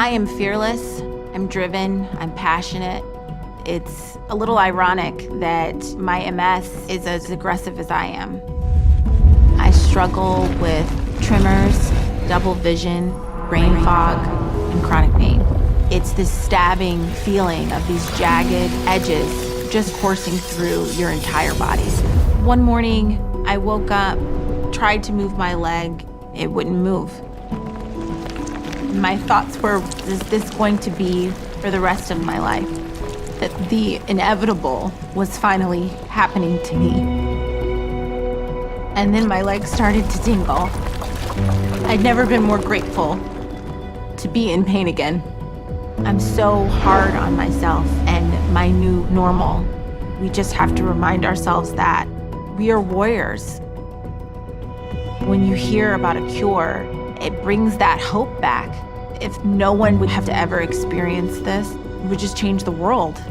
I am fearless, I'm driven, I'm passionate. It's a little ironic that my MS is as aggressive as I am. I struggle with tremors, double vision, brain fog, and chronic pain. It's this stabbing feeling of these jagged edges just coursing through your entire body. One morning, I woke up, tried to move my leg, it wouldn't move. My thoughts were, is this going to be for the rest of my life? That the inevitable was finally happening to me. And then my leg started to tingle. I'd never been more grateful to be in pain again. I'm so hard on myself and my new normal. We just have to remind ourselves that we are warriors. When you hear about a cure, it brings that hope back. If no one would have to ever experience this, it would just change the world.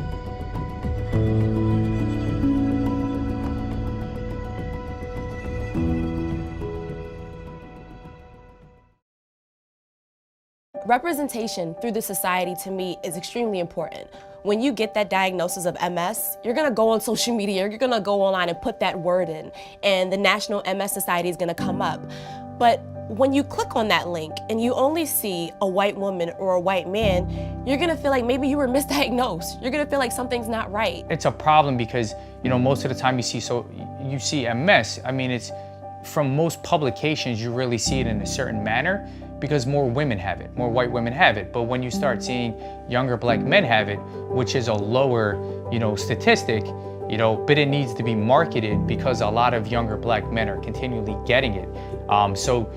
Representation through the society, to me, is extremely important. When you get that diagnosis of MS, you're gonna go on social media, you're gonna go online and put that word in, and the National MS Society is gonna come up. But when you click on that link and you only see a white woman or a white man, you're gonna feel like maybe you were misdiagnosed. You're gonna feel like something's not right. It's a problem because, most of the time you see MS. I mean, it's from most publications, you really see it in a certain manner because more women have it, more white women have it. But when you start seeing younger black men have it, which is a lower, statistic, but it needs to be marketed because a lot of younger black men are continually getting it. So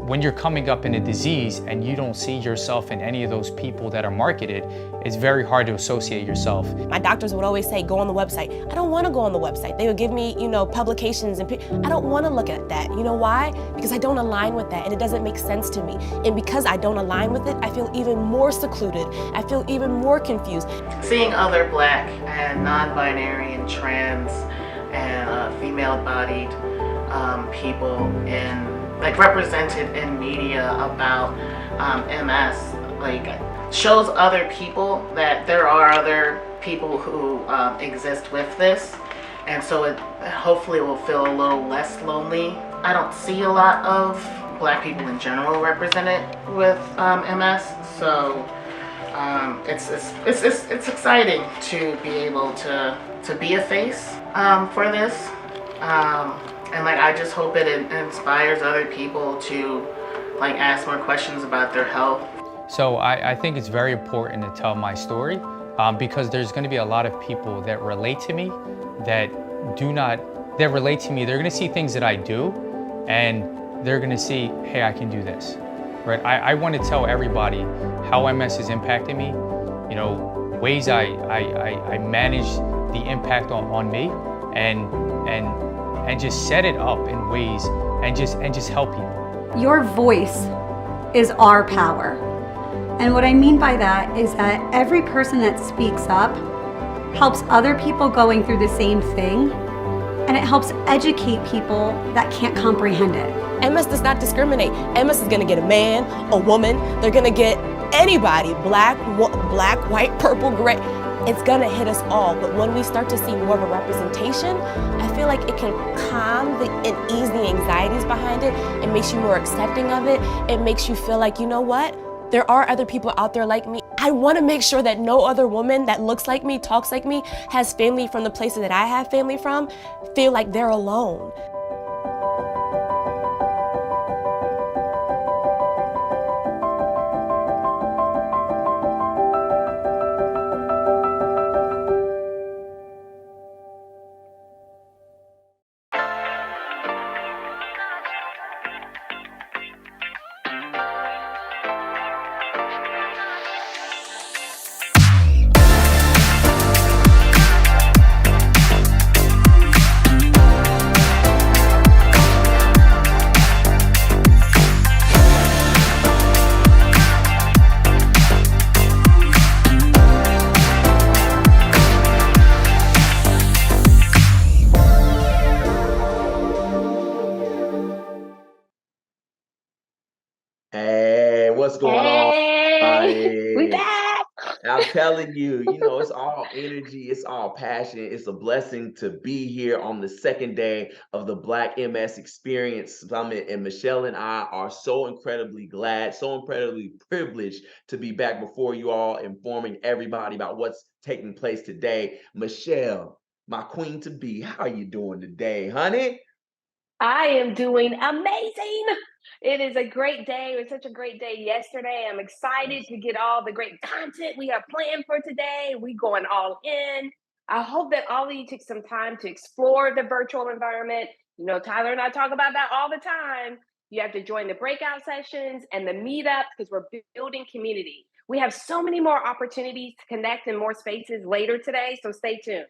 when you're coming up in a disease and you don't see yourself in any of those people that are marketed, it's very hard to associate yourself. My doctors would always say, go on the website. I don't want to go on the website. They would give me, publications and I don't want to look at that. You know why? Because I don't align with that and it doesn't make sense to me. And because I don't align with it, I feel even more secluded. I feel even more confused. Seeing other black and non-binary and trans and female-bodied people represented in media about MS, shows other people that there are other people who exist with this, and so it hopefully will feel a little less lonely. I don't see a lot of black people in general represented with MS, so it's exciting to be able to be a face for this. And I just hope it inspires other people to ask more questions about their health. So I think it's very important to tell my story because there's going to be a lot of people that relate to me that relate to me. They're going to see things that I do and they're going to see, hey, I can do this, right? I want to tell everybody how MS is impacting me, ways I manage the impact on me and just set it up in ways and just help people. Your voice is our power. And what I mean by that is that every person that speaks up helps other people going through the same thing, and it helps educate people that can't comprehend it. MS does not discriminate. MS is gonna get a man, a woman, they're gonna get anybody, black, white, purple, gray. It's gonna hit us all, but when we start to see more of a representation, I feel like it can calm and ease the anxieties behind it. It makes you more accepting of it. It makes you feel like, you know what? There are other people out there like me. I wanna make sure that no other woman that looks like me, talks like me, has family from the places that I have family from, feel like they're alone. what's going on? Hey, we Hey, back. I'm telling you, it's all energy, it's all passion. It's a blessing to be here on the second day of the Black MS Experience Summit. And Michelle and I are so incredibly glad, so incredibly privileged to be back before you all, informing everybody about what's taking place today. Michelle, my queen to be, how are you doing today, honey? I am doing amazing. It is a great day. It was such a great day yesterday. I'm excited to get all the great content we have planned for today. We going all in. I hope that all of you took some time to explore the virtual environment. Tyler and I talk about that all the time. You have to join the breakout sessions and the meetups because we're building community. We have so many more opportunities to connect in more spaces later today, so stay tuned.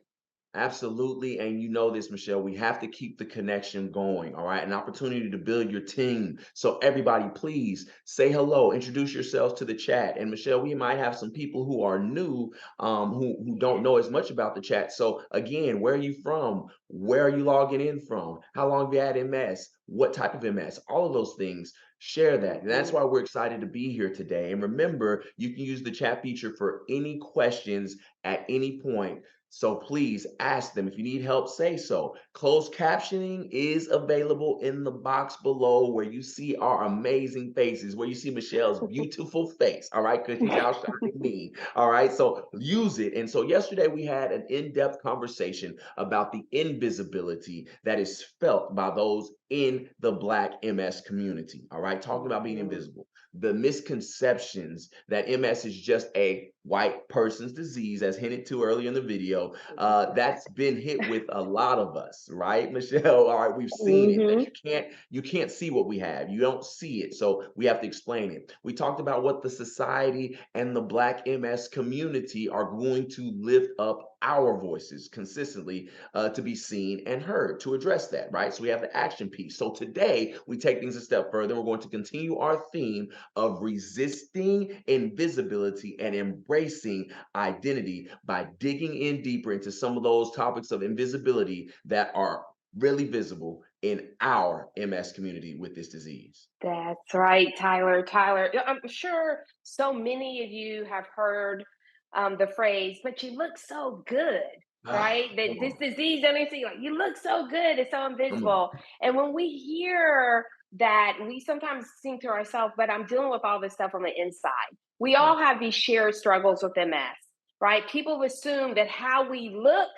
Absolutely. And you know this, Michelle, we have to keep the connection going. All right. An opportunity to build your team. So, everybody, please say hello, introduce yourselves to the chat. And, Michelle, we might have some people who are new, who don't know as much about the chat. So, again, where are you from? Where are you logging in from? How long have you had MS? What type of MS? All of those things. Share that. And that's why we're excited to be here today. And remember, you can use the chat feature for any questions at any point. So please ask them. If you need help, say so. Closed captioning is available in the box below where you see our amazing faces, where you see Michelle's beautiful face, all right, because she's outshining me, all right? So use it. And so yesterday we had an in-depth conversation about the invisibility that is felt by those in the Black MS community, all right? Talking about being invisible, the misconceptions that MS is just a white person's disease, as hinted to earlier in the video. That's been hit with a lot of us, right, Michelle? All right, we've seen it. That Mhm. you can't see what we have. You don't see it, so we have to explain it. We talked about what the society and the Black MS community are going to lift up our voices consistently to be seen and heard to address that, right? So we have the action piece. So today we take things a step further. We're going to continue our theme of resisting invisibility and embracing identity by digging in deeper into some of those topics of invisibility that are really visible in our MS community with this disease. That's right, Tyler. Tyler, I'm sure so many of you have heard the phrase, but you look so good, right? Ah, That come this on, disease, anything like you look so good, it's so come on. invisible. And when we hear that, we sometimes think to ourselves, but I'm dealing with all this stuff on the inside. We all Yes. have these shared struggles with MS, right? People assume that how we look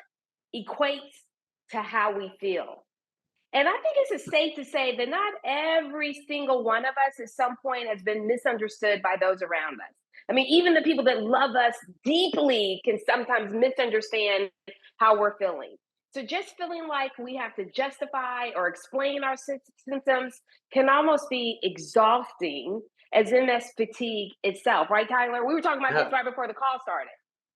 equates to how we feel. And I think it's safe to say that not every single one of us at some point has been misunderstood by those around us. I mean, even the people that love us deeply can sometimes misunderstand how we're feeling. So just feeling like we have to justify or explain our symptoms can almost be exhausting as MS fatigue itself, right, Tyler? We were talking about this right before the call started.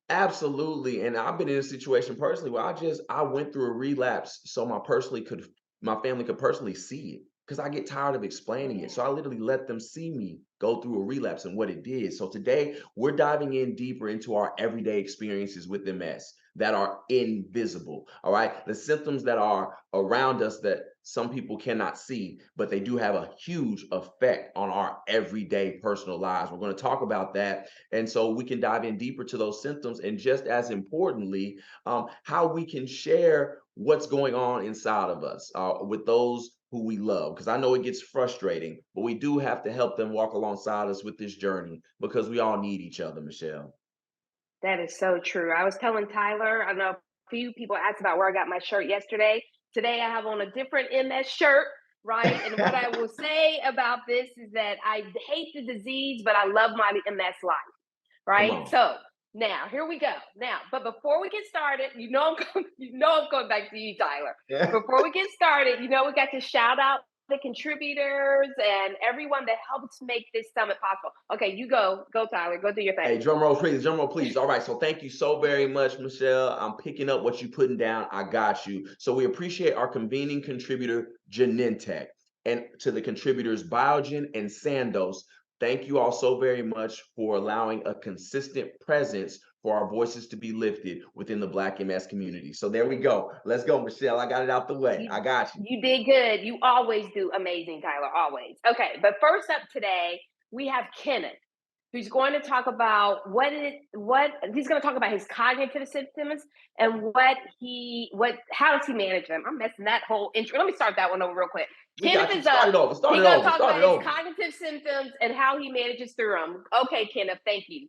Absolutely. And I've been in a situation personally where I went through a relapse so my family could personally see it because I get tired of explaining it. So I literally let them see me go through a relapse and what it did. So today we're diving in deeper into our everyday experiences with MS that are invisible. All right. The symptoms that are around us that some people cannot see, but they do have a huge effect on our everyday personal lives. We're going to talk about that, and so we can dive in deeper to those symptoms, and just as importantly, how we can share what's going on inside of us with those who we love. Because I know it gets frustrating, but we do have to help them walk alongside us with this journey because we all need each other, Michelle. That is so true. I was telling Tyler, I know a few people asked about where I got my shirt yesterday. Today I have on a different MS shirt, right? And what I will say about this is that I hate the disease, but I love my MS life, Come right? on. So now here we go. Now, but before we get started, I'm going back to you, Tyler. Before we get started, we got to shout out the contributors and everyone that helped make this summit possible. Okay, you go, Tyler, go do your thing. Hey, drum roll, please. Drum roll, please. All right. So thank you so very much, Michelle. I'm picking up what you're putting down. I got you. So we appreciate our convening contributor, Janintech, and to the contributors, Biogen and Sandos. Thank you all so very much for allowing a consistent presence for our voices to be lifted within the Black MS community. So there we go. Let's go, Michelle. I got it out the way. You I got you. you did good. You always do amazing, Tyler, always. Okay, but first up today, we have Kenneth, who's going to talk about he's going to talk about his cognitive symptoms and how does he manage them. I'm messing that whole intro. Let me start that one over real quick. We Kenneth got you. is up. Start it over. Start He's it going to over. talk Start about it his over. cognitive symptoms and how he manages through them. Okay, Kenneth, thank you.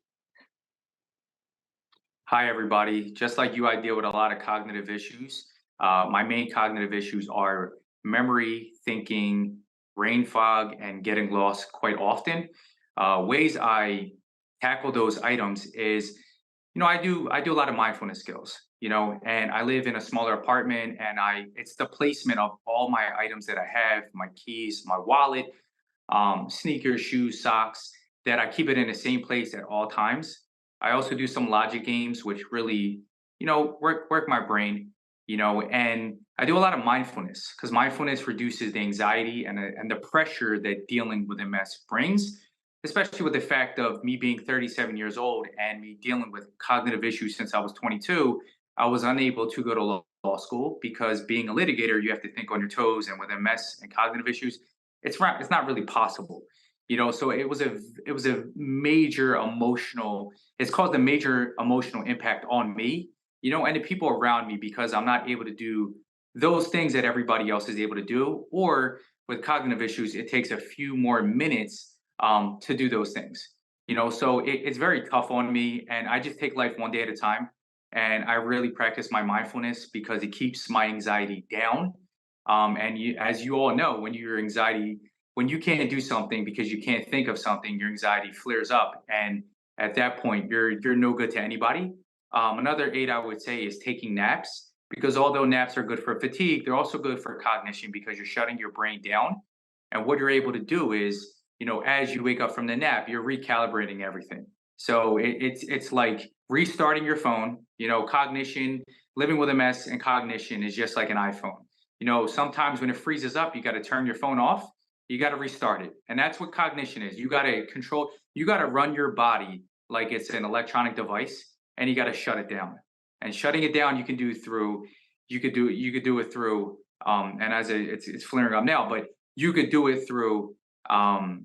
Hi, everybody. Just like you, I deal with a lot of cognitive issues. My main cognitive issues are memory, thinking, brain fog, and getting lost quite often. Ways I tackle those items is, I do a lot of mindfulness skills, and I live in a smaller apartment, and it's the placement of all my items that I have, my keys, my wallet, sneakers, shoes, socks, that I keep it in the same place at all times. I also do some logic games, which really, work my brain, and I do a lot of mindfulness because mindfulness reduces the anxiety and the pressure that dealing with MS brings, especially with the fact of me being 37 years old and me dealing with cognitive issues since I was 22. I was unable to go to law school because being a litigator, you have to think on your toes, and with MS and cognitive issues, it's not really possible. So it was a major emotional, it's caused a major emotional impact on me, and the people around me, because I'm not able to do those things that everybody else is able to do. Or with cognitive issues, it takes a few more minutes to do those things. So it's very tough on me, and I just take life one day at a time. And I really practice my mindfulness because it keeps my anxiety down. As you all know, when you can't do something because you can't think of something, your anxiety flares up, and at that point, you're no good to anybody. Another aid I would say is taking naps, because although naps are good for fatigue, they're also good for cognition because you're shutting your brain down. And what you're able to do is, as you wake up from the nap, you're recalibrating everything. So it's like restarting your phone. Cognition, living with MS and cognition is just like an iPhone. Sometimes when it freezes up, you got to turn your phone off. You got to restart it. And that's what cognition is. You got to run your body like it's an electronic device, and you got to shut it down. And shutting it down, you could do it through, and it's flaring up now, but you could do it through, a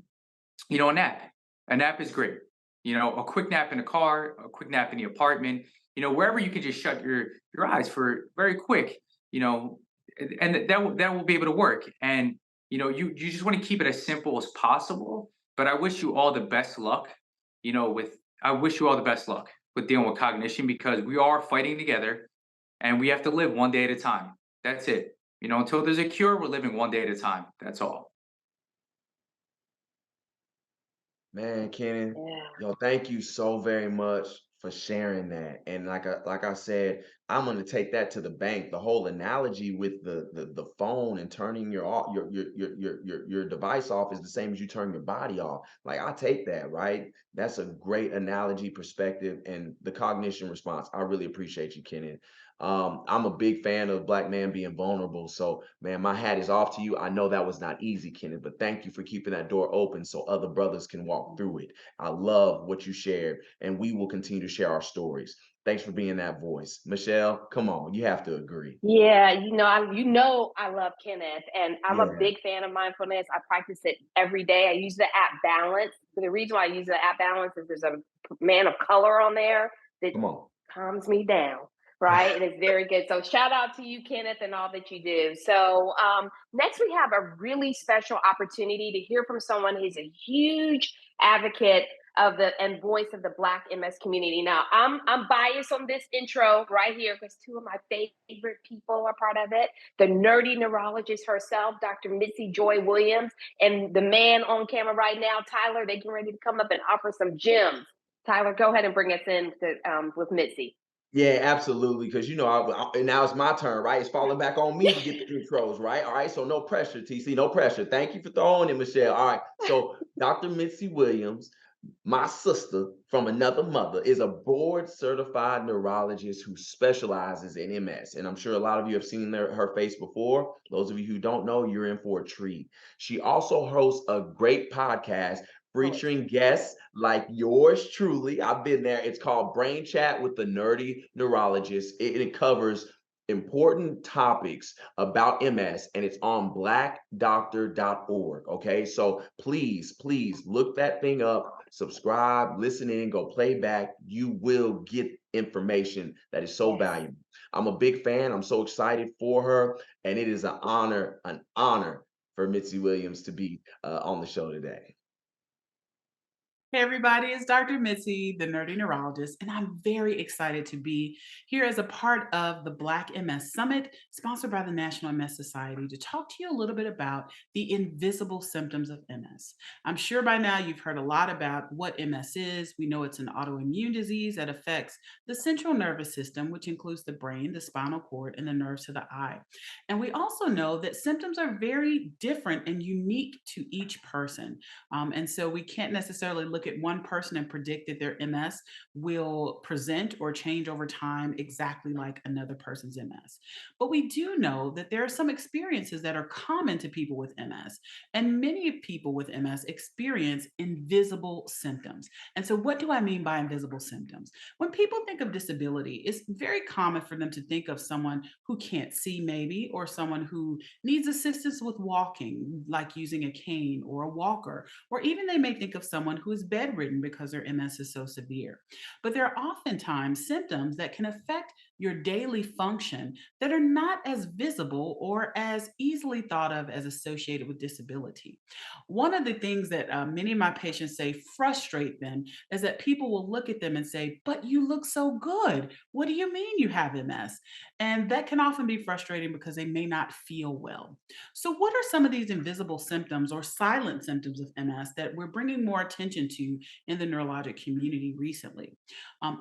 nap. A nap is great. A quick nap in a car, a quick nap in the apartment, wherever you can just shut your eyes for very quick, and that will be able to work. And you just want to keep it as simple as possible. But I wish you all the best luck. I wish you all the best luck with dealing with cognition, because we are fighting together, and we have to live one day at a time. That's it. Until there's a cure, we're living one day at a time. That's all. Man, Kenan, Yeah. yo, thank you so very much for sharing that. And like I said, I'm gonna take that to the bank. The whole analogy with the phone and turning your device off is the same as you turn your body off. Like, I take that, right? That's a great analogy, perspective, and the cognition response. I really appreciate you, Kenan. I'm a big fan of Black man being vulnerable. So, man, my hat is off to you. I know that was not easy, Kenneth, but thank you for keeping that door open so other brothers can walk through it. I love what you shared, and we will continue to share our stories. Thanks for being that voice. Michelle, come on, you have to agree. Yeah, I love Kenneth, and I'm a Yeah, big fan of mindfulness. I practice it every day. I use the app Balance. The reason why I use the app Balance is there's a man of color on there that come on. calms me down, right? And it's very good. So shout out to you, Kenneth, and all that you do. So next we have a really special opportunity to hear from someone who's a huge advocate of the and voice of the Black MS community. Now, I'm biased on this intro right here because two of my favorite people are part of it. The nerdy neurologist herself, Dr. Mitzi Joy Williams, and the man on camera right now, Tyler. They get ready to come up and offer some gems. Tyler, go ahead and bring us in with Mitzi. Yeah, absolutely. Because and now it's my turn, right? It's falling back on me to get the intros, right? All right. So no pressure, TC. No pressure. Thank you for throwing it, Michelle. All right. So Dr. Mitzi Williams, my sister from another mother, is a board certified neurologist who specializes in MS. And I'm sure a lot of you have seen her face before. Those of you who don't know, you're in for a treat. She also hosts a great podcast featuring guests like yours truly. I've been there. It's called Brain Chat with the Nerdy Neurologist. It covers important topics about MS, and it's on blackdoctor.org. Okay, so please look that thing up, subscribe, listen in, go play back. You will get information that is so Yes. valuable. I'm a big fan. I'm so excited for her, and it is an honor for Mitzi Williams to be on the show today. Hey everybody, it's Dr. Mitzi, the nerdy neurologist, and I'm very excited to be here as a part of the Black MS Summit, sponsored by the National MS Society, to talk to you a little bit about the invisible symptoms of MS. I'm sure by now you've heard a lot about what MS is. We know it's an autoimmune disease that affects the central nervous system, which includes the brain, the spinal cord, and the nerves to the eye. And we also know that symptoms are very different and unique to each person. And so we can't necessarily look at one person and predict that their MS will present or change over time exactly like another person's MS. But we do know that there are some experiences that are common to people with MS. And many people with MS experience invisible symptoms. And so, what do I mean by invisible symptoms? When people think of disability, it's very common for them to think of someone who can't see, maybe, or someone who needs assistance with walking, like using a cane or a walker, or even they may think of someone who is bedridden because their MS is so severe. But there are oftentimes symptoms that can affect your daily function that are not as visible or as easily thought of as associated with disability. One of the things that many of my patients say frustrate them is that people will look at them and say, "But you look so good. What do you mean you have MS?" And that can often be frustrating because they may not feel well. So, what are some of these invisible symptoms or silent symptoms of MS that we're bringing more attention to in the neurologic community recently?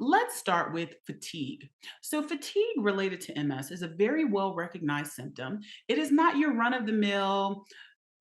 Let's start with fatigue. So, fatigue related to MS is a very well recognized symptom. It is not your run of the mill,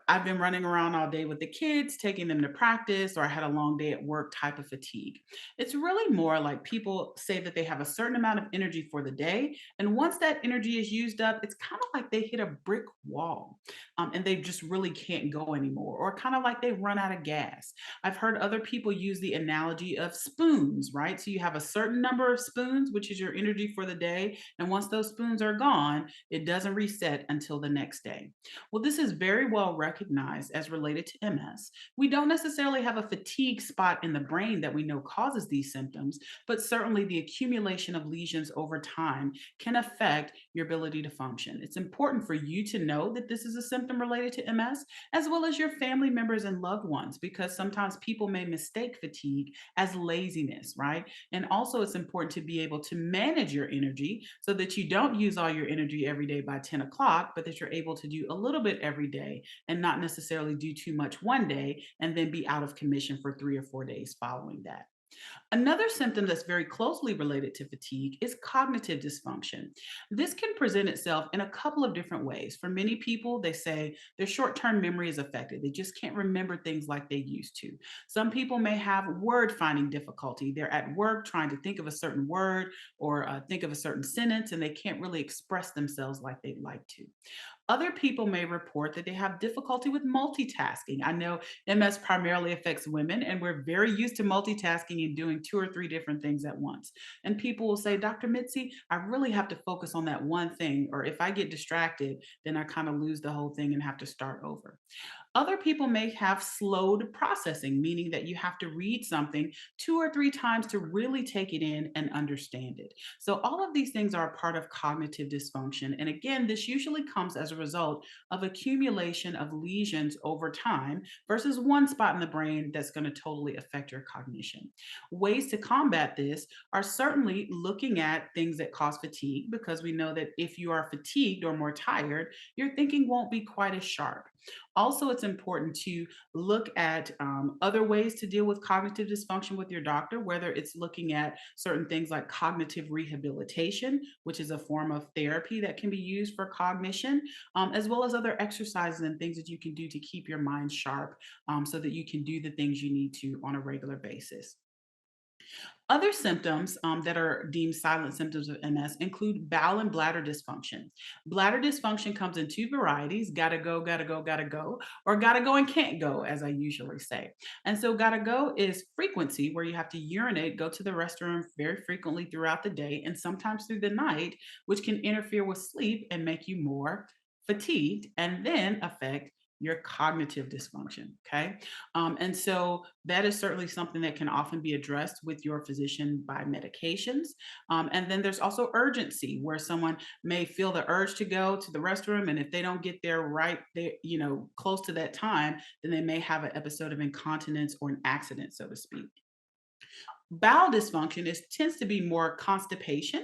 "I've been running around all day with the kids, taking them to practice, or I had a long day at work" type of fatigue. It's really more like people say that they have a certain amount of energy for the day. And once that energy is used up, it's kind of like they hit a brick wall, and they just really can't go anymore, or kind of like they run out of gas. I've heard other people use the analogy of spoons, right? So you have a certain number of spoons, which is your energy for the day. And once those spoons are gone, it doesn't reset until the next day. Well, this is very well recognized as related to MS. We don't necessarily have a fatigue spot in the brain that we know causes these symptoms, but certainly the accumulation of lesions over time can affect your ability to function. It's important for you to know that this is a symptom related to MS, as well as your family members and loved ones, because sometimes people may mistake fatigue as laziness, right? And also, it's important to be able to manage your energy so that you don't use all your energy every day by 10 o'clock, but that you're able to do a little bit every day and not necessarily do too much one day and then be out of commission for 3 or 4 days following that. Another symptom that's very closely related to fatigue is cognitive dysfunction. This can present itself in a couple of different ways. For many people, they say their short term memory is affected. They just can't remember things like they used to. Some people may have word finding difficulty. They're at work trying to think of a certain word or think of a certain sentence, and they can't really express themselves like they'd like to. Other people may report that they have difficulty with multitasking. I know MS primarily affects women, and we're very used to multitasking and doing 2 or 3 different things at once. And people will say, "Dr. Mitzi, I really have to focus on that one thing, or if I get distracted, then I kind of lose the whole thing and have to start over." Other people may have slowed processing, meaning that you have to read something 2 or 3 times to really take it in and understand it. So, all of these things are a part of cognitive dysfunction. And again, this usually comes as a result of accumulation of lesions over time versus one spot in the brain that's going to totally affect your cognition. Ways to combat this are certainly looking at things that cause fatigue, because we know that if you are fatigued or more tired, your thinking won't be quite as sharp. Also, it's important to look at other ways to deal with cognitive dysfunction with your doctor, whether it's looking at certain things like cognitive rehabilitation, which is a form of therapy that can be used for cognition, as well as other exercises and things that you can do to keep your mind sharp, so that you can do the things you need to on a regular basis. Other symptoms that are deemed silent symptoms of MS include bowel and bladder dysfunction. Bladder dysfunction comes in two varieties: gotta go, or gotta go and can't go, as I usually say. And so, gotta go is frequency, where you have to urinate, go to the restroom very frequently throughout the day and sometimes through the night, which can interfere with sleep and make you more fatigued and then affect your cognitive dysfunction. Okay. And so that is certainly something that can often be addressed with your physician by medications. And then there's also urgency, where someone may feel the urge to go to the restroom, and if they don't get there right there, close to that time, then they may have an episode of incontinence or an accident, so to speak. Bowel dysfunction tends to be more constipation,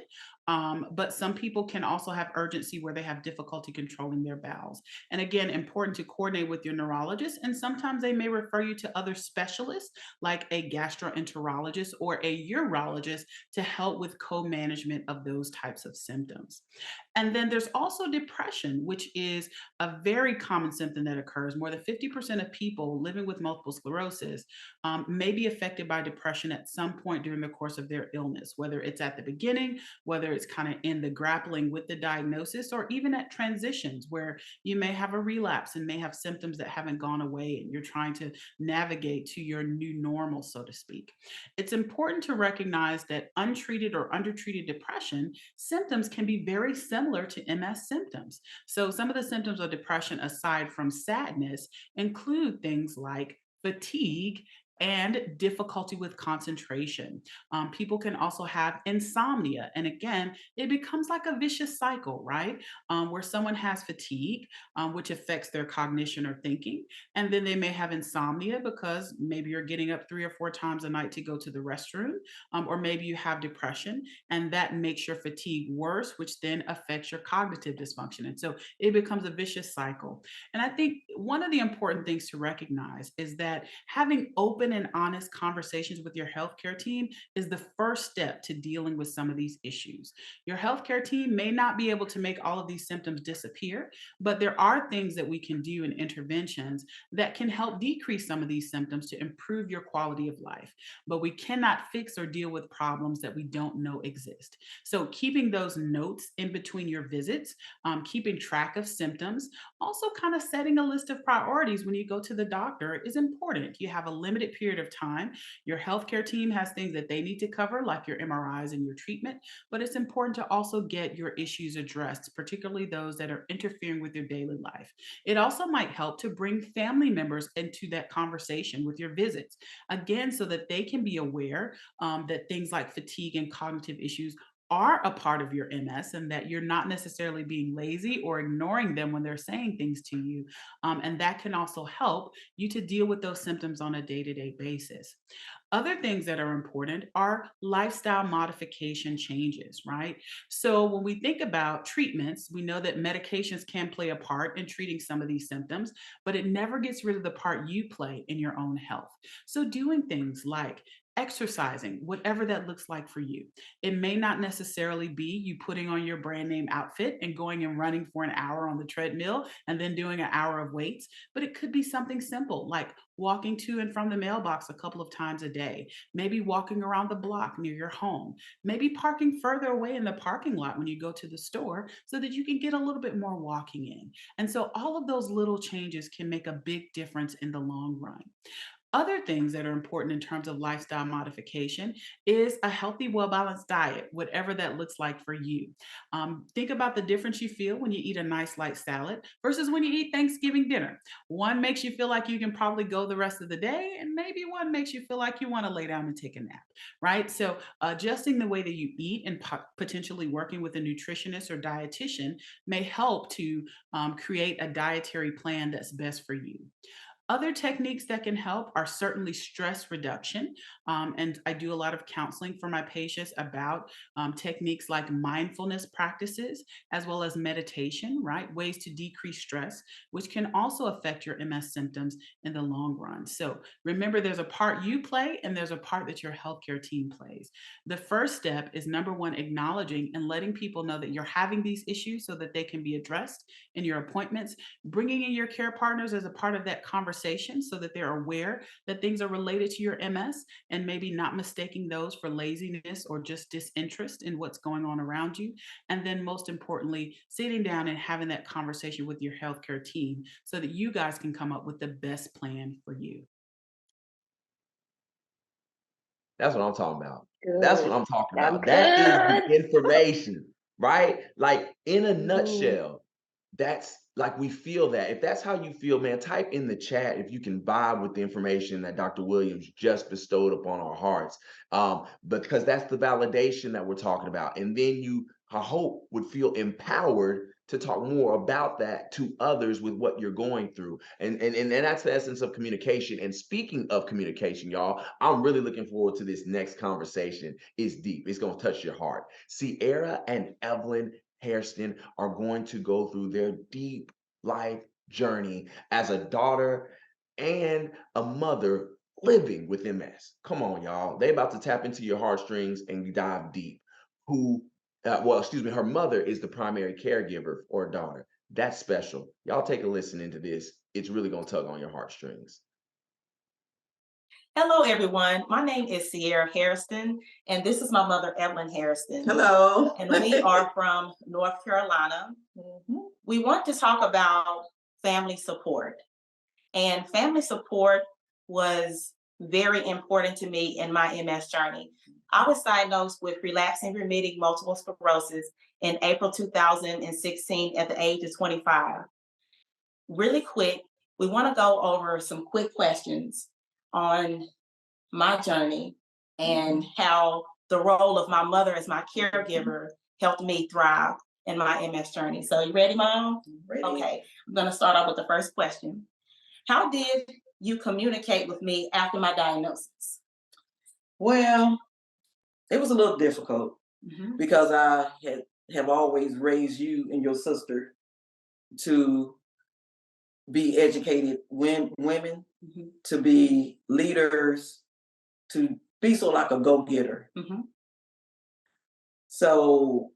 but some people can also have urgency where they have difficulty controlling their bowels. And again, important to coordinate with your neurologist, and sometimes they may refer you to other specialists like a gastroenterologist or a urologist to help with co-management of those types of symptoms. And then there's also depression, which is a very common symptom that occurs. More than 50% of people living with multiple sclerosis may be affected by depression at some point during the course of their illness, whether it's at the beginning, whether it's kind of in the grappling with the diagnosis, or even at transitions where you may have a relapse and may have symptoms that haven't gone away and you're trying to navigate to your new normal, so to speak. It's important to recognize that untreated or undertreated depression symptoms can be very similar to MS symptoms. So, some of the symptoms of depression, aside from sadness, include things like fatigue and difficulty with concentration. People can also have insomnia. And again, it becomes like a vicious cycle, right? Where someone has fatigue, which affects their cognition or thinking. And then they may have insomnia because maybe you're getting up 3 or 4 times a night to go to the restroom, or maybe you have depression, and that makes your fatigue worse, which then affects your cognitive dysfunction. And so it becomes a vicious cycle. And I think one of the important things to recognize is that having open and honest conversations with your healthcare team is the first step to dealing with some of these issues. Your healthcare team may not be able to make all of these symptoms disappear, but there are things that we can do in interventions that can help decrease some of these symptoms to improve your quality of life. But we cannot fix or deal with problems that we don't know exist. So, keeping those notes in between your visits, keeping track of symptoms, also kind of setting a list of priorities when you go to the doctor is important. You have a limited period of time. Your healthcare team has things that they need to cover, like your MRIs and your treatment, but it's important to also get your issues addressed, particularly those that are interfering with your daily life. It also might help to bring family members into that conversation with your visits, again, so that they can be aware that things like fatigue and cognitive issues are a part of your MS, and that you're not necessarily being lazy or ignoring them when they're saying things to you. And that can also help you to deal with those symptoms on a day to day basis. Other things that are important are lifestyle modification changes, right? So, when we think about treatments, we know that medications can play a part in treating some of these symptoms, but it never gets rid of the part you play in your own health. So, doing things like exercising, whatever that looks like for you. It may not necessarily be you putting on your brand name outfit and going and running for an hour on the treadmill and then doing an hour of weights, but it could be something simple like walking to and from the mailbox a couple of times a day, maybe walking around the block near your home, maybe parking further away in the parking lot when you go to the store so that you can get a little bit more walking in. And so all of those little changes can make a big difference in the long run. Other things that are important in terms of lifestyle modification is a healthy, well balanced diet, whatever that looks like for you. Think about the difference you feel when you eat a nice light salad versus when you eat Thanksgiving dinner. One makes you feel like you can probably go the rest of the day, and maybe one makes you feel like you want to lay down and take a nap, right? So, adjusting the way that you eat and potentially working with a nutritionist or dietitian may help to create a dietary plan that's best for you. Other techniques that can help are certainly stress reduction. And I do a lot of counseling for my patients about techniques like mindfulness practices, as well as meditation, right? Ways to decrease stress, which can also affect your MS symptoms in the long run. So remember, there's a part you play and there's a part that your healthcare team plays. The first step is number one, acknowledging and letting people know that you're having these issues so that they can be addressed in your appointments. Bringing in your care partners as a part of that conversation conversation so that they're aware that things are related to your MS and maybe not mistaking those for laziness or just disinterest in what's going on around you. And then, most importantly, sitting down and having that conversation with your healthcare team so that you guys can come up with the best plan for you. That's what I'm talking about. That's what Good. I'm talking I'm about. That is the good. information, right? Like in a Mhm. nutshell, that's like we feel that. If that's how you feel, man, type in the chat if you can vibe with the information that Dr. Williams just bestowed upon our hearts. Because that's the validation that we're talking about. And then you, I hope, would feel empowered to talk more about that to others with what you're going through. And that's the essence of communication. And speaking of communication, y'all, I'm really looking forward to this next conversation. It's deep. It's gonna touch your heart. Sierra and Evelyn Hairston are going to go through their deep life journey as a daughter and a mother living with MS. Come on, y'all. They about to tap into your heartstrings and dive deep. Her mother is the primary caregiver for a daughter. That's special. Y'all take a listen into this. It's really gonna tug on your heartstrings. Hello, everyone. My name is Sierra Hairston, and this is my mother, Evelyn Hairston. Hello. And we are from North Carolina. We want to talk about family support. And family support was very important to me in my MS journey. I was diagnosed with relapsing remitting multiple sclerosis in April 2016 at the age of 25. Really quick, we want to go over some quick questions on my journey and how the role of my mother as my caregiver helped me thrive in my MS journey. So you ready, Mom? Ready. Okay, I'm gonna start off with the first question. How did you communicate with me after my diagnosis? Well, it was a little difficult Mhm. because have always raised you and your sister to be educated women, Mhm. to be leaders, to be so like a go-getter. Mhm. So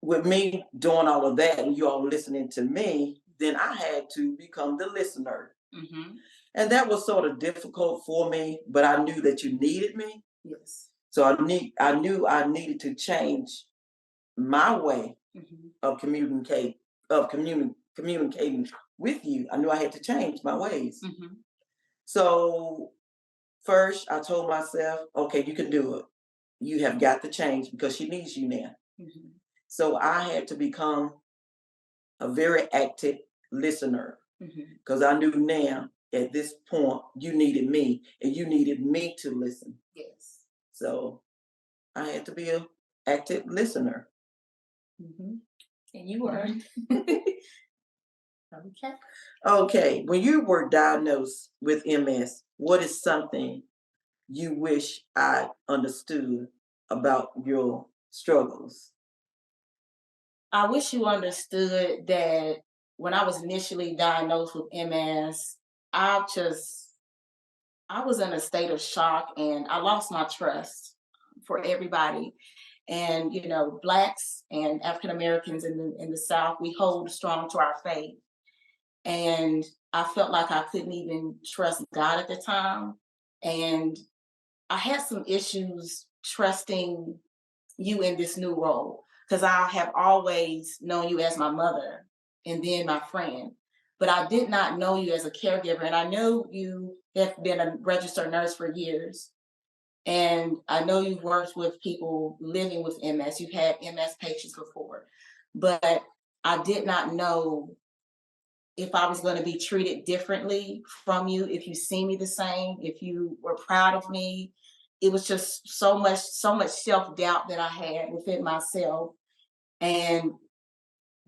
with me doing all of that and you all listening to me, then I had to become the listener. Mhm. And that was sort of difficult for me, but I knew that you needed me. Yes. So I knew I needed to change my way Mhm. of communicating with you. I knew I had to change my ways. Mhm. So first I told myself, okay, you can do it. You have got to change because she needs you now. Mhm. So I had to become a very active listener Mhm. because I knew now at this point you needed me and you needed me to listen. Yes. So I had to be an active listener. Mhm. And you were. Okay. Okay, when you were diagnosed with MS, what is something you wish I understood about your struggles? I wish you understood that when I was initially diagnosed with MS, I just I was in a state of shock and I lost my trust for everybody. And blacks and African Americans in the South, we hold strong to our faith. And I felt like I couldn't even trust God at the time. And I had some issues trusting you in this new role because I have always known you as my mother and then my friend. But I did not know you as a caregiver. And I know you have been a registered nurse for years. And I know you've worked with people living with MS. You've had MS patients before. But I did not know if I was going to be treated differently from you, if you see me the same, if you were proud of me. It was just so much self-doubt that I had within myself and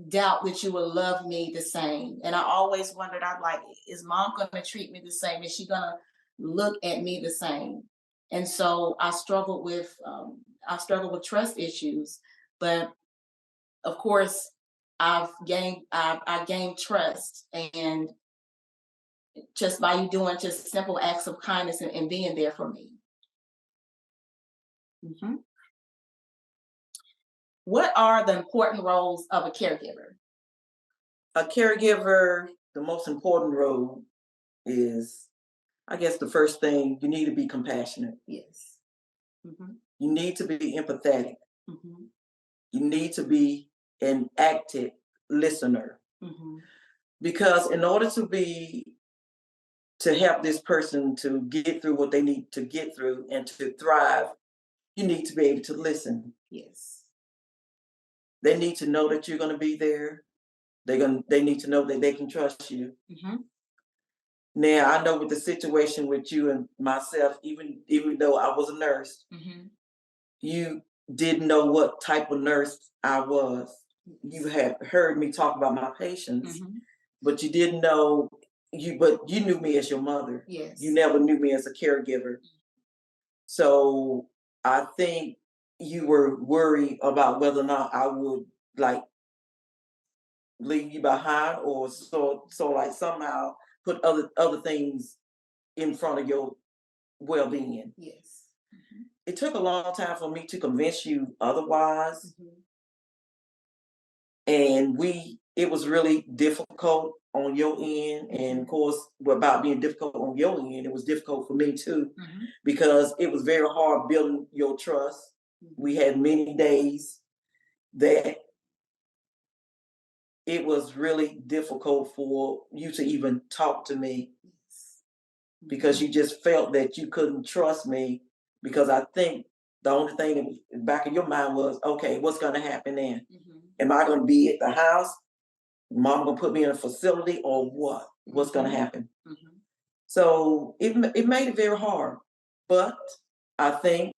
doubt that you would love me the same. And I always wondered, I'm like, is mom going to treat me the same? Is she going to look at me the same? And so I struggled with trust issues, but of course, I gained trust, and just by you doing just simple acts of kindness and being there for me. Mhm. What are the important roles of a caregiver? A caregiver, the most important role is, I guess the first thing, you need to be compassionate. Yes. Mm-hmm. You need to be empathetic. Mm-hmm. You need to be an active listener. Mm-hmm. Because in order to help this person to get through what they need to get through and to thrive, you need to be able to listen. Yes. They need to know that you're going to be there. They need to know that they can trust you. Mm-hmm. Now, I know with the situation with you and myself, even though I was a nurse, Mm-hmm. you didn't know what type of nurse I was. You had heard me talk about my patients, Mm-hmm. but you didn't know but you knew me as your mother. Yes. You never knew me as a caregiver. So I think you were worried about whether or not I would like leave you behind, or so like somehow put other things in front of your well-being. Yes. Mm-hmm. It took a long time for me to convince you otherwise. Mm-hmm. And it was really difficult on your end. And of course, about being difficult on your end, it was difficult for me too, Mm-hmm. because it was very hard building your trust. Mm-hmm. We had many days that it was really difficult for you to even talk to me, because you just felt that you couldn't trust me, because I think the only thing that was in the back of your mind was, okay, what's going to happen then? Mm-hmm. Am I going to be at the house? Mom going to put me in a facility, or what? What's going to happen? Mm-hmm. So it made it very hard. But I think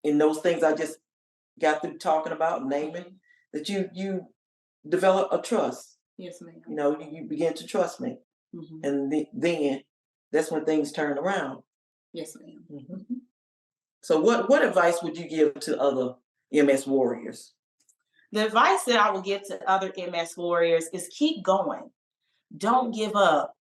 in those things I just got through talking about, naming, that you develop a trust. Yes, ma'am. You know, you begin to trust me. Mm-hmm. And then that's when things turn around. Yes, ma'am. Mm-hmm. Mm-hmm. So what advice would you give to other MS warriors? The advice that I would give to other MS warriors is keep going. Don't give up.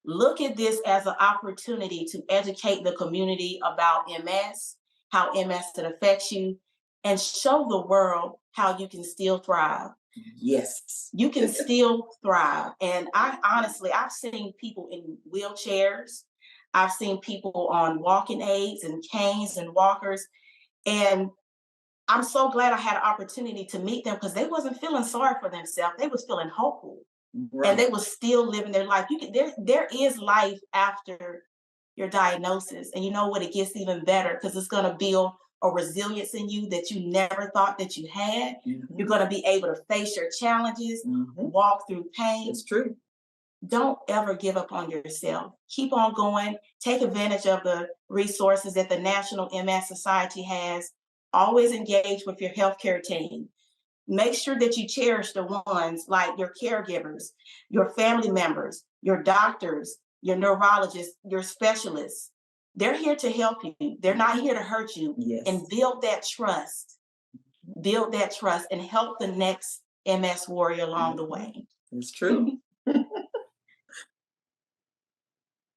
Look at this as an opportunity to educate the community about MS, how MS affects you, and show the world how you can still thrive. Yes. You can still thrive. And I've seen people in wheelchairs. I've seen people on walking aids and canes and walkers. And I'm so glad I had an opportunity to meet them, because they wasn't feeling sorry for themselves. They was feeling hopeful. Right. And they was still living their life. There is life after your diagnosis. And you know what? It gets even better, because it's going to build a resilience in you that you never thought that you had. Mm-hmm. You're going to be able to face your challenges, walk through pain. It's true. Don't ever give up on yourself. Keep on going. Take advantage of the resources that the National MS Society has. Always engage with your healthcare team. Make sure that you cherish the ones like your caregivers, your family members, your doctors, your neurologists, your specialists. They're here to help you. They're not here to hurt you. Yes. And build that trust. Build that trust and help the next MS warrior along the way. It's true.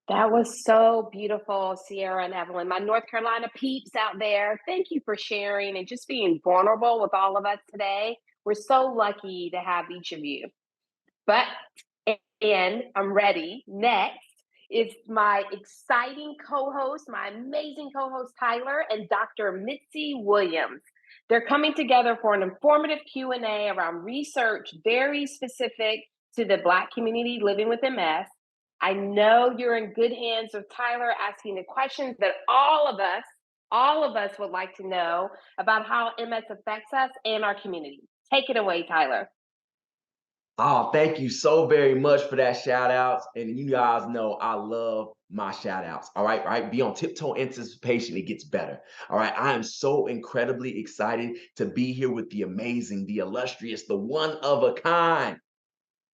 That was so beautiful, Sierra and Evelyn. My North Carolina peeps out there, thank you for sharing and just being vulnerable with all of us today. We're so lucky to have each of you. But, and I'm ready. Next is my exciting co-host, my amazing co-host, Tyler, and Dr. Mitzi Williams. They're coming together for an informative Q&A around research very specific to the Black community living with MS. I know you're in good hands with Tyler asking the questions that all of us would like to know about how MS affects us and our community. Take it away, Tyler. Oh, thank you so very much for that shout outs. And you guys know I love my shout outs. All right. Be on tiptoe anticipation. It gets better. All right. I am so incredibly excited to be here with the amazing, the illustrious, the one of a kind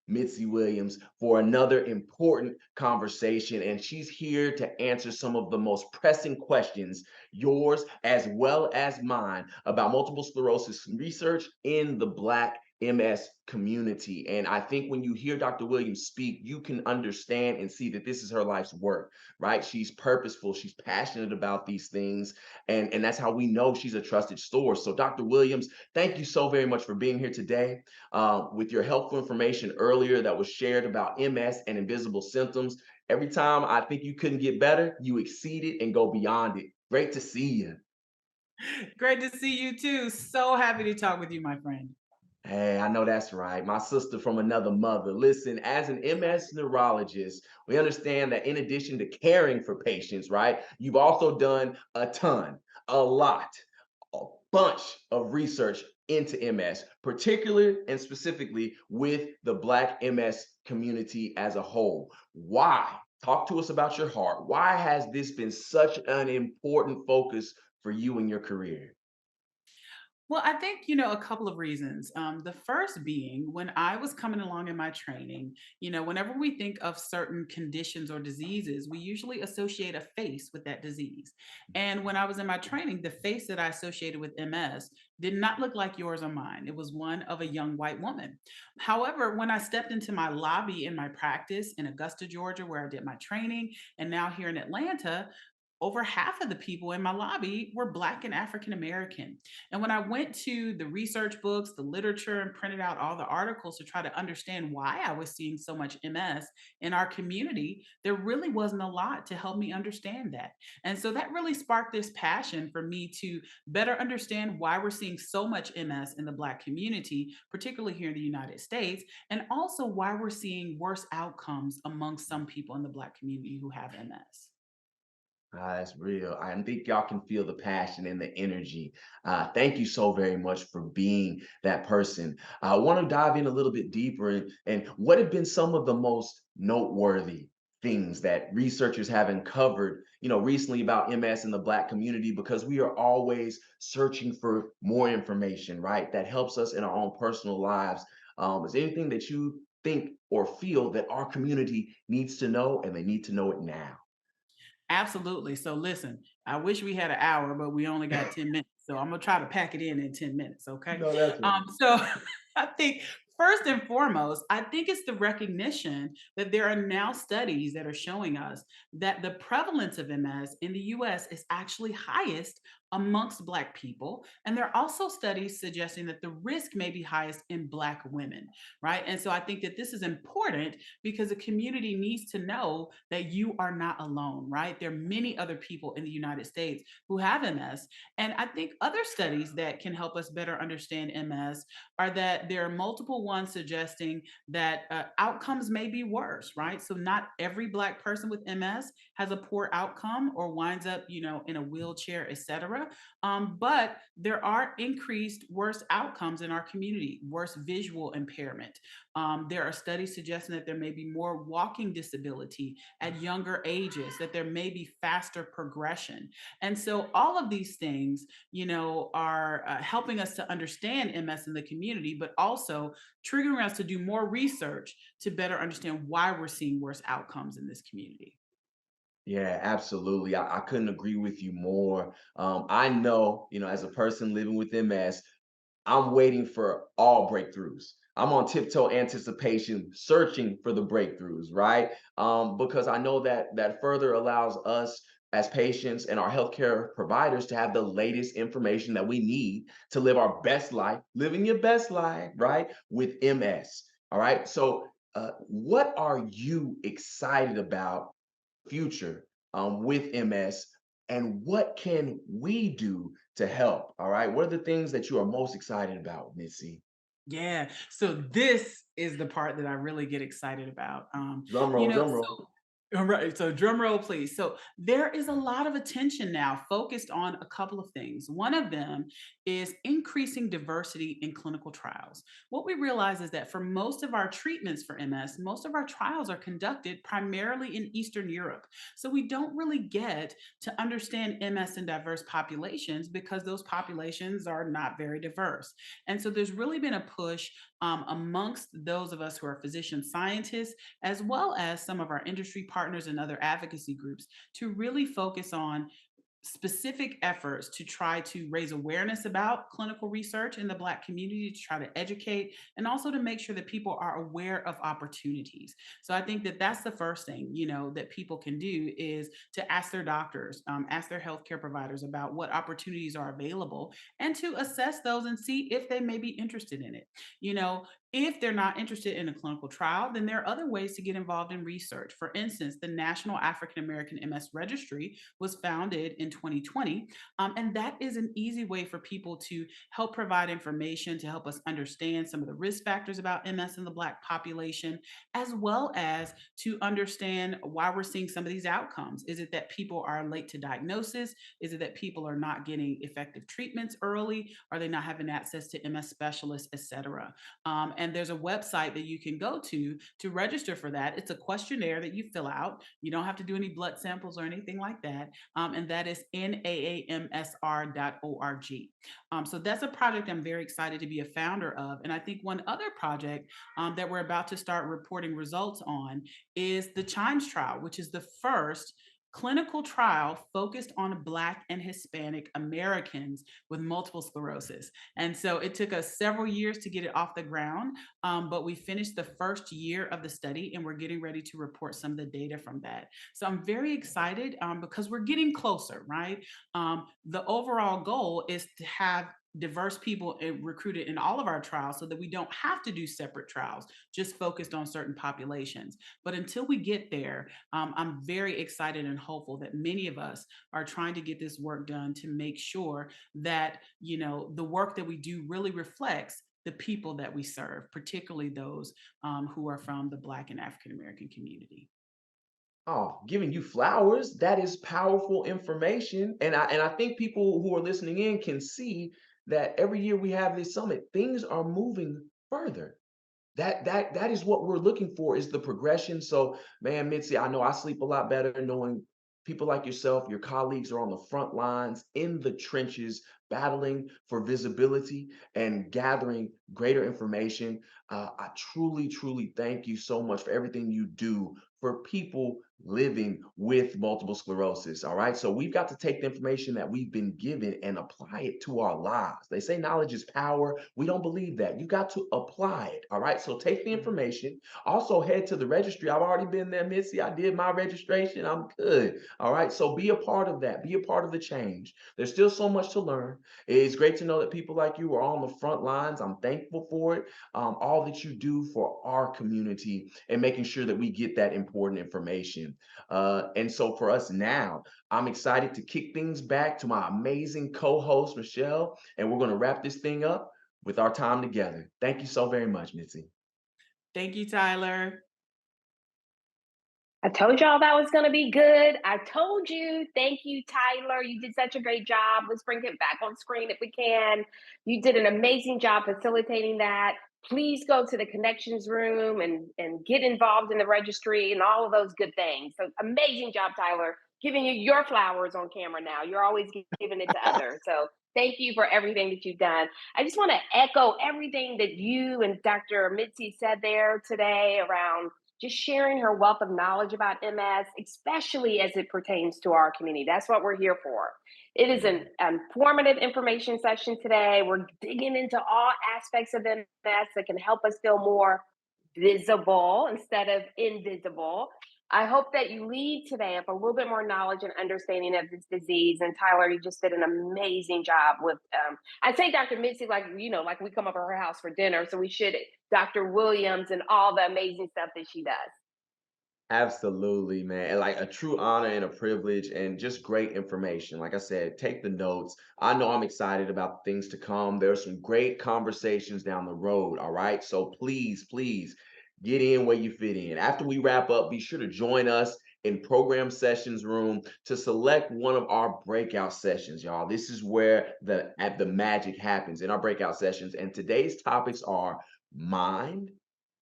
Mitzi Williams for another important conversation. And she's here to answer some of the most pressing questions, yours as well as mine, about multiple sclerosis research in the Black MS community. And I think when you hear Dr. Williams speak, you can understand and see that this is her life's work, right? She's purposeful, she's passionate about these things, and that's how we know she's a trusted source. So Dr. Williams, thank you so very much for being here today. With your helpful information earlier that was shared about MS and invisible symptoms, Every time I think you couldn't get better, you exceed it and go beyond it. Great to see you. Great to see you too. So happy to talk with you, my friend. Hey, I know that's right. My sister from another mother. Listen, as an MS neurologist, we understand that in addition to caring for patients, right, you've also done a ton, a lot, a bunch of research into MS, particularly and specifically with the Black MS community as a whole. Why? Talk to us about your heart. Why has this been such an important focus for you in your career? Well, I think, a couple of reasons. The first being when I was coming along in my training, whenever we think of certain conditions or diseases, we usually associate a face with that disease. And when I was in my training, the face that I associated with MS did not look like yours or mine. It was one of a young white woman. However, when I stepped into my lobby in my practice in Augusta, Georgia, where I did my training, and now here in Atlanta, over half of the people in my lobby were Black and African American. And when I went to the research books, the literature, and printed out all the articles to try to understand why I was seeing so much MS in our community, there really wasn't a lot to help me understand that. And so that really sparked this passion for me to better understand why we're seeing so much MS in the Black community, particularly here in the United States, and also why we're seeing worse outcomes among some people in the Black community who have MS. Ah, that's real. I think y'all can feel the passion and the energy. Thank you so very much for being that person. I want to dive in a little bit deeper and what have been some of the most noteworthy things that researchers have uncovered, recently about MS in the Black community, because we are always searching for more information, right? That helps us in our own personal lives. Is there anything that you think or feel that our community needs to know and they need to know it now? Absolutely. So listen, I wish we had an hour, but we only got 10 minutes. So I'm gonna try to pack it in 10 minutes, okay? No, that's right. So I think first and foremost, I think it's the recognition that there are now studies that are showing us that the prevalence of MS in the US is actually highest amongst Black people. And there are also studies suggesting that the risk may be highest in Black women, right? And so I think that this is important because the community needs to know that you are not alone, right? There are many other people in the United States who have MS. And I think other studies that can help us better understand MS are that there are multiple ones suggesting that outcomes may be worse, right? So not every Black person with MS has a poor outcome or winds up, in a wheelchair, etc. But there are increased worse outcomes in our community, worse visual impairment. There are studies suggesting that there may be more walking disability at younger ages, that there may be faster progression. And so all of these things, are helping us to understand MS in the community, but also triggering us to do more research to better understand why we're seeing worse outcomes in this community. Yeah, absolutely. I couldn't agree with you more. I know, as a person living with MS, I'm waiting for all breakthroughs. I'm on tiptoe anticipation, searching for the breakthroughs, right? Because I know that that further allows us as patients and our healthcare providers to have the latest information that we need to live our best life, living your best life, right? With MS. All right. So, what are you excited about future with MS, and what can we do to help? All right, what are the things that you are most excited about, Missy? Yeah. So this is the part that I really get excited about. Drum roll, drum roll. So all right. So drum roll, please. So there is a lot of attention now focused on a couple of things. One of them is increasing diversity in clinical trials. What we realize is that for most of our treatments for MS, most of our trials are conducted primarily in Eastern Europe. So we don't really get to understand MS in diverse populations because those populations are not very diverse. And so there's really been a push amongst those of us who are physician scientists, as well as some of our industry partners and other advocacy groups, to really focus on specific efforts to try to raise awareness about clinical research in the Black community, to try to educate, and also to make sure that people are aware of opportunities. So I think that that's the first thing, that people can do is to ask their doctors, ask their healthcare providers about what opportunities are available and to assess those and see if they may be interested in it. If they're not interested in a clinical trial, then there are other ways to get involved in research. For instance, the National African American MS Registry was founded in 2020, and that is an easy way for people to help provide information to help us understand some of the risk factors about MS in the Black population, as well as to understand why we're seeing some of these outcomes. Is it that people are late to diagnosis? Is it that people are not getting effective treatments early? Are they not having access to MS specialists, et cetera? And there's a website that you can go to register for that. It's a questionnaire that you fill out. You don't have to do any blood samples or anything like that. And that is naamsr.org. So that's a project I'm very excited to be a founder of. And I think one other project that we're about to start reporting results on is the Chimes trial, which is the first clinical trial focused on Black and Hispanic Americans with multiple sclerosis. And so it took us several years to get it off the ground, but we finished the first year of the study and we're getting ready to report some of the data from that. So I'm very excited because we're getting closer, right? The overall goal is to have diverse people recruited in all of our trials so that we don't have to do separate trials just focused on certain populations. But until we get there, I'm very excited and hopeful that many of us are trying to get this work done to make sure that, you know, the work that we do really reflects the people that we serve, particularly those who are from the Black and African American community. Oh, giving you flowers, that is powerful information. And I think people who are listening in can see that every year we have this summit, things are moving further. That is what we're looking for is the progression. So, man, Mitzi, I know I sleep a lot better knowing people like yourself, your colleagues are on the front lines in the trenches, battling for visibility and gathering greater information. I truly, truly thank you so much for everything you do for people living with multiple sclerosis. All right. So we've got to take the information that we've been given and apply it to our lives. They say knowledge is power. We don't believe that. You got to apply it. All right. So take the information. Also head to the registry. I've already been there, Missy. I did my registration. I'm good. All right. So be a part of that. Be a part of the change. There's still so much to learn. It's great to know that people like you are on the front lines. I'm thankful for it. All that you do for our community and making sure that we get that important information. And so for us now, I'm excited to kick things back to my amazing co-host, Michelle, and we're going to wrap this thing up with our time together. Thank you so very much, Mitzi. Thank you, Tyler. I told y'all that was going to be good. I told you. Thank you, Tyler. You did such a great job. Let's bring it back on screen if we can. You did an amazing job facilitating that. Please go to the connections room and get involved in the registry and all of those good things. So amazing job, Tyler. Giving you your flowers on camera now. You're always giving it to others. So thank you for everything that you've done. I just want to echo everything that you and Dr. Mitzi said there today around just sharing her wealth of knowledge about MS, especially as it pertains to our community. That's what we're here for. It is an informative information session today. We're digging into all aspects of MS that can help us feel more visible instead of invisible. I hope that you leave today with a little bit more knowledge and understanding of this disease. And Tyler, you just did an amazing job with, I say Dr. Mitzi, like, you know, like we come up to her house for dinner. So we should Dr. Williams and all the amazing stuff that she does. Absolutely, man. And like a true honor and a privilege and just great information. Like I said, take the notes. I know I'm excited about things to come. There's some great conversations down the road. All right. So please, please get in where you fit in. After we wrap up, be sure to join us in program sessions room to select one of our breakout sessions, y'all. This is where the magic happens in our breakout sessions. And today's topics are mind,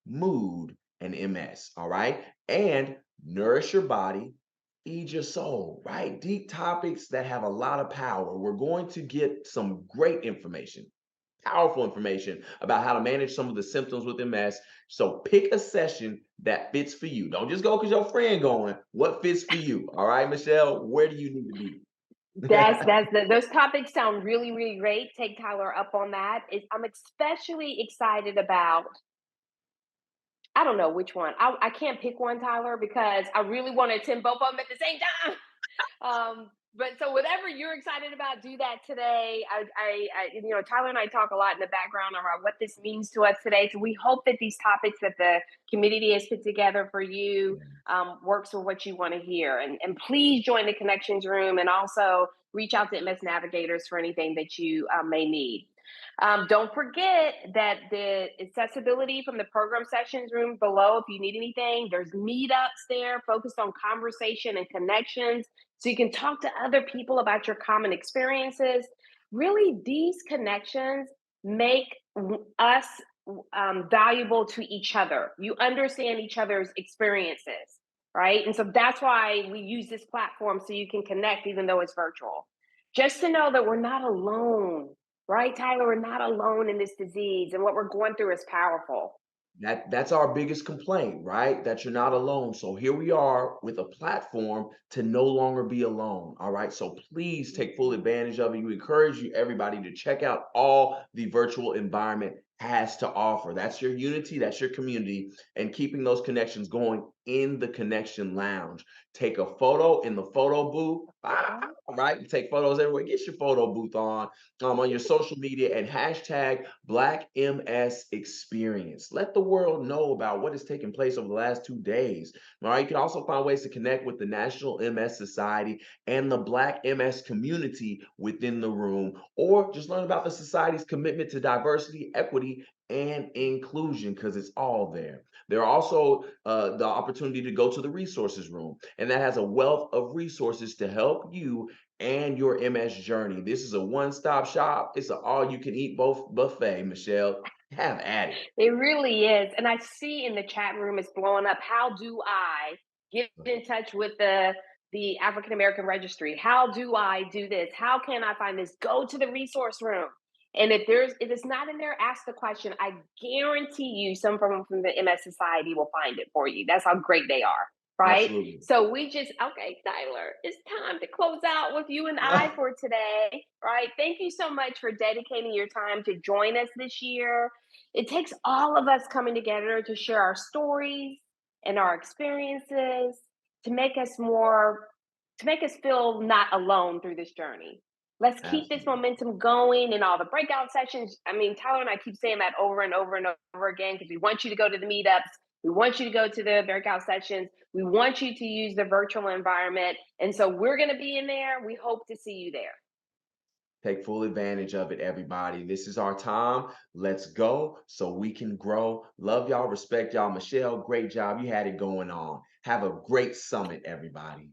mood, and MS. All right. And nourish your body, feed your soul, right? Deep topics that have a lot of power. We're going to get some great information, powerful information about how to manage some of the symptoms with MS. So pick a session that fits for you. Don't just go because your friend going. What fits for you? All right, Michelle, where do you need to be? Those topics sound really, really great. Take Tyler up on that. I'm especially excited about, I don't know which one. I can't pick one, Tyler, because I really want to attend both of them at the same time. But so whatever you're excited about, do that today. Tyler and I talk a lot in the background about what this means to us today. So we hope that these topics that the community has put together for you works for what you want to hear. And please join the connections room, and also reach out to MS Navigators for anything that you may need. Don't forget that the accessibility from the program sessions room below, if you need anything, there's meetups there focused on conversation and connections. So you can talk to other people about your common experiences. Really, these connections make us valuable to each other. You understand each other's experiences, right? And so that's why we use this platform, so you can connect even though it's virtual. Just to know that we're not alone, right, Tyler? We're not alone in this disease, and what we're going through is powerful. That's our biggest complaint, right? That you're not alone. So here we are with a platform to no longer be alone. All right. So please take full advantage of it. We encourage you, everybody, to check out all the virtual environment has to offer. That's your unity, that's your community, and keeping those connections going in the connection lounge. Take a photo in the photo booth. Right? You take photos everywhere. Get your photo booth on your social media, and hashtag Black MS Experience. Let the world know about what has taken place over the last 2 days. All right. You can also find ways to connect with the National MS Society and the Black MS community within the room, or just learn about the society's commitment to diversity, equity, and inclusion, because it's all there. There are also the opportunity to go to the resources room, and that has a wealth of resources to help you and your MS journey. This is a one-stop shop. It's an all-you-can-eat both buffet, Michelle. Have at it. It really is. And I see in the chat room it's blowing up. How do I get in touch with the African American Registry? How do I do this? How can I find this? Go to the resource room. And if it's not in there, ask the question. I guarantee you someone from the MS Society will find it for you. That's how great they are. Right. Absolutely. So okay, Tyler, it's time to close out with you and I for today. Right. Thank you so much for dedicating your time to join us this year. It takes all of us coming together to share our stories and our experiences to make us feel not alone through this journey. Let's keep this Absolutely. momentum going in all the breakout sessions. I mean, Tyler and I keep saying that over and over and over again, because we want you to go to the meetups. We want you to go to the breakout sessions. We want you to use the virtual environment. And so we're going to be in there. We hope to see you there. Take full advantage of it, everybody. This is our time. Let's go so we can grow. Love y'all, respect y'all. Michelle, great job. You had it going on. Have a great summit, everybody.